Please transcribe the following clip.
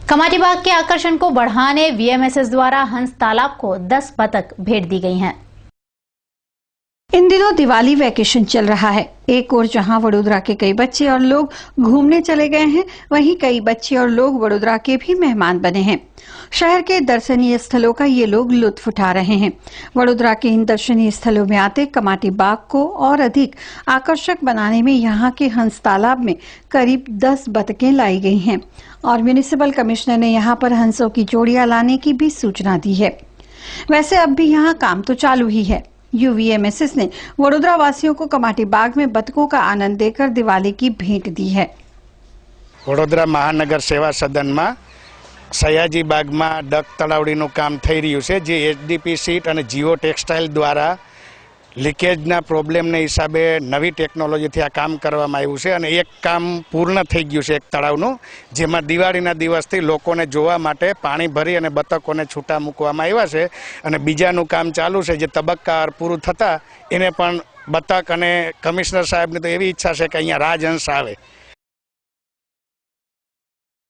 कमाटी बाग के आकर्षण को बढ़ाने वीएमएसएस द्वारा हंस तालाब को 10 बतख भेंट दी गई हैं। इन दिनों दिवाली वैकेशन चल रहा है। एक ओर जहां वडोदरा के कई बच्चे और लोग घूमने चले गए हैं, वहीं कई बच्चे और लोग वडोदरा के भी मेहमान बने हैं। शहर के दर्शनीय स्थलों का ये लोग लुत्फ उठा रहे हैं। वडोदरा के इन दर्शनीय स्थलों में आते कमाटी बाग को और अधिक आकर्षक बनाने में यहां के हंस तालाब में करीब 10 बतखें लाई गई हैं और म्युनिसिपल कमिश्नर ने यहां पर हंसों की जोड़ियां लाने की भी सूचना दी है। वैसे अब भी यहाँ काम तो चालू ही है। यूवीएमएसएस ने वडोदरा वासियों को कमाटी बाग में बतकों का आनंद देकर दिवाली की भेंट दी है। वडोदरा महानगर सेवा सदन में सयाजी बाग में डक तलावड़ीનું काम થઈ રહ્યું છે, જે એચડીપી સીટ અને જીઓ ટેક્સટાઇલ द्वारा લીકેજના પ્રોબ્લેમને હિસાબે નવી ટેકનોલોજીથી આ કામ કરવામાં આવ્યું છે અને એક કામ પૂર્ણ થઈ ગયું છે એક તળાવનું, જેમાં દિવાળીના દિવસથી લોકોને જોવા માટે પાણી ભરી અને બતકોને છૂટા મૂકવામાં આવ્યા છે અને બીજાનું કામ ચાલુ છે જે તબક્કાવાર પૂરું થતાં એને પણ બતક અને કમિશનર સાહેબની તો એવી ઈચ્છા છે કે અહીંયા રાજહંસ આવે